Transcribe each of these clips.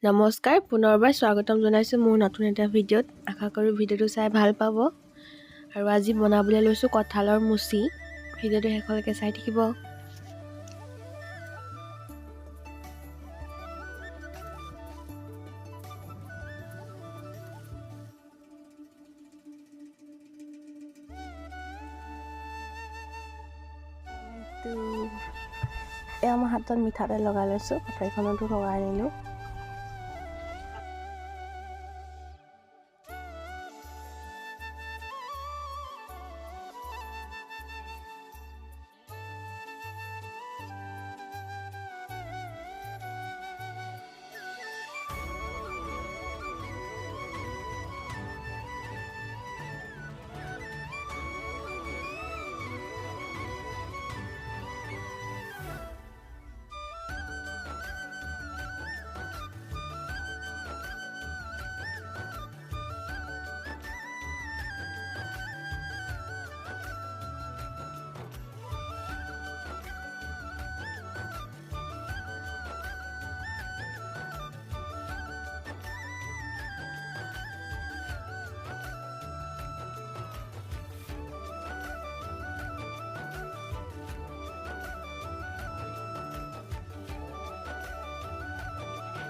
নমস্কাৰ, পুনৰবাৰ স্বাগতম জনাইছোঁ মোৰ নতুন এটা ভিডিঅ'ত। আশা কৰোঁ ভিডিঅ'টো চাই ভাল পাব। আৰু আজি বনাবলৈ লৈছোঁ কঁঠালৰ মুচি। ভিডিঅ'টো শেষলৈকে চাই থাকিব। এয়া মই হাতত মিঠাতেল লগাই লৈছোঁ, কটাৰীখনতো লগাই আনিলোঁ।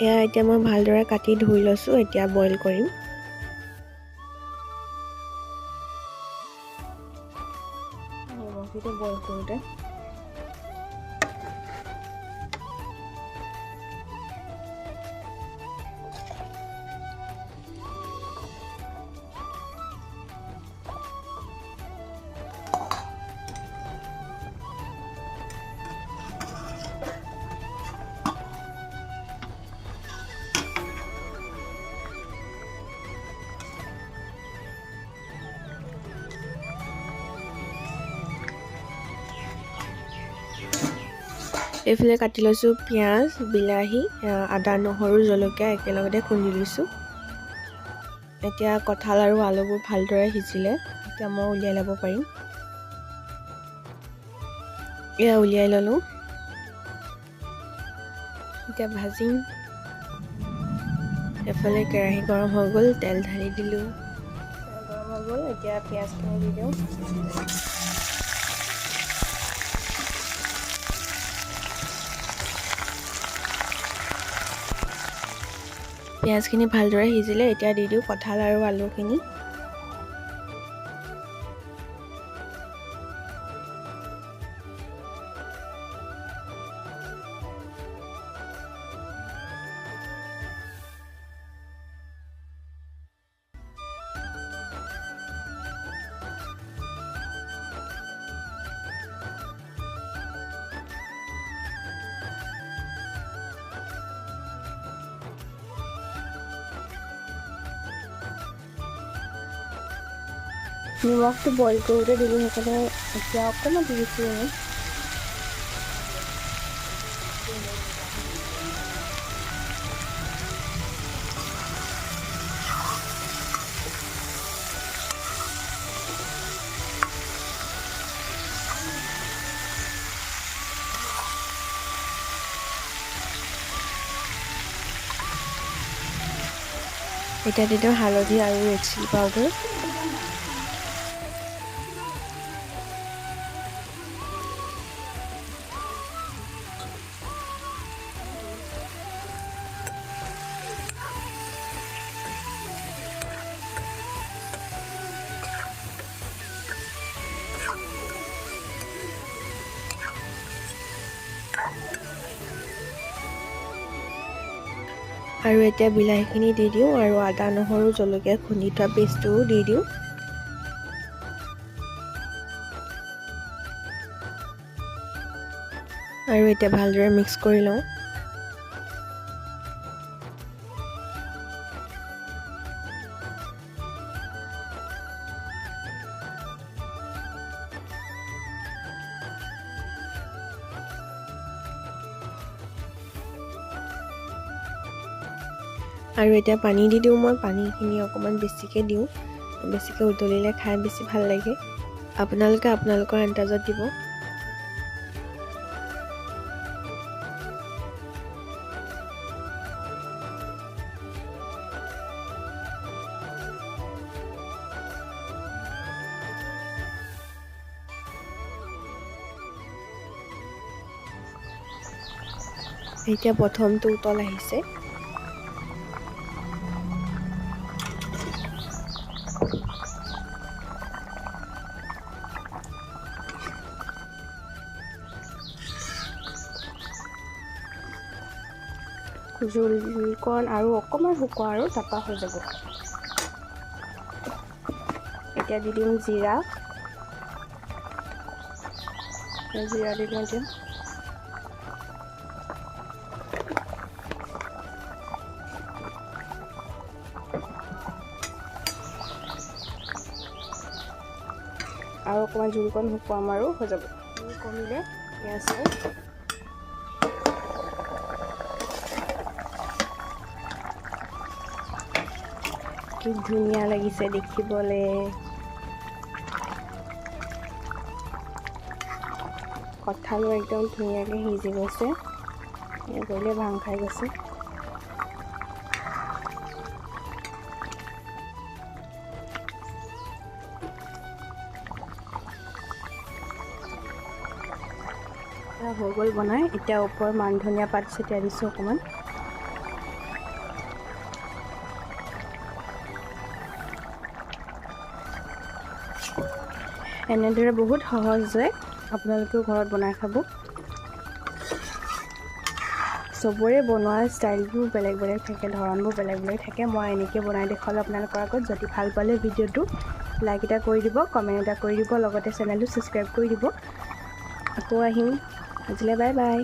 এয়া এতিয়া মই ভালদৰে কাটি ধুই লৈছোঁ, এতিয়া বইল কৰিম। বইল কৰোঁতে এইফালে কাটি লৈছোঁ পিঁয়াজ, বিলাহী, আদা, নহৰু, জলকীয়া একেলগতে খুন্দি লৈছোঁ। এতিয়া কঁঠাল আৰু আলুবোৰ ভালদৰে সিজিলে এতিয়া মই উলিয়াই ল'ব পাৰিম। এয়া উলিয়াই ল'লোঁ, এতিয়া ভাজিম। এফালে কেৰাহী গৰম হৈ গ'ল, তেল ঢালি দিলোঁ। গৰম হৈ গ'ল, এতিয়া পিঁয়াজখিনি দি দিওঁ। পিঁয়াজখিনি ভালদৰে সিজিলে এতিয়া দি দিওঁ কঁঠাল আৰু আলুখিনি। নিমখটো বইল কৰোঁতে দিলোঁ, সেইকাৰণে এতিয়া অকণমান দি দিছোঁ আৰু। এতিয়া দি দিওঁ হালধি আৰু ৰেড চিলি পাউডাৰ। আৰু এতিয়া বিলাহীখিনি দি দিওঁ আৰু আদা, নহৰু, জলকীয়া খুন্দি থোৱা পেষ্টটোও দি দিওঁ। আৰু এতিয়া ভালদৰে মিক্স কৰি লওঁ। আৰু এতিয়া পানী দি দিওঁ মই, পানীখিনি অকণমান বেছিকৈ দিওঁ, বেছিকৈ উতলিলে খাই বেছি ভাল লাগে। আপোনালোকে আপোনালোকৰ আন্দাজত দিব। এতিয়া প্ৰথমটো উতল আহিছে। জোলকণ আৰু অকণমান শুকোৱা আৰু তাৰপৰা হৈ যাব। এতিয়া দি দিম জিৰা। জিৰা দি দিম এতিয়া। আৰু অকণমান জোলকণ শুকুৱাম আৰু হৈ যাব। কমিলে পিঁয়াজ আৰু কি ধুনীয়া লাগিছে দেখিবলৈ। কঁঠালো একদম ধুনীয়াকৈ সিজি গৈছে। কৰিলে ভাং খাই গৈছে। হৈ গ'ল বনাই। এতিয়া ওপৰত মান ধনিয়া পাত ছটিয়াই দিছোঁ অকণমান। এনেদৰে বহুত সহজে আপোনালোকেও ঘৰত বনাই খাব। চবৰে বনোৱা ষ্টাইলবোৰ বেলেগ বেলেগ থাকে, ধৰণবোৰ বেলেগ বেলেগ থাকে। মই এনেকৈ বনাই দেখুৱালোঁ আপোনালোকৰ আগত। যদি ভাল পালে ভিডিঅ'টো লাইক এটা কৰি দিব, কমেণ্ট এটা কৰি দিব, লগতে চেনেলটো ছাবস্ক্ৰাইব কৰি দিব। আকৌ আহিম। আজিলৈ বাই বাই।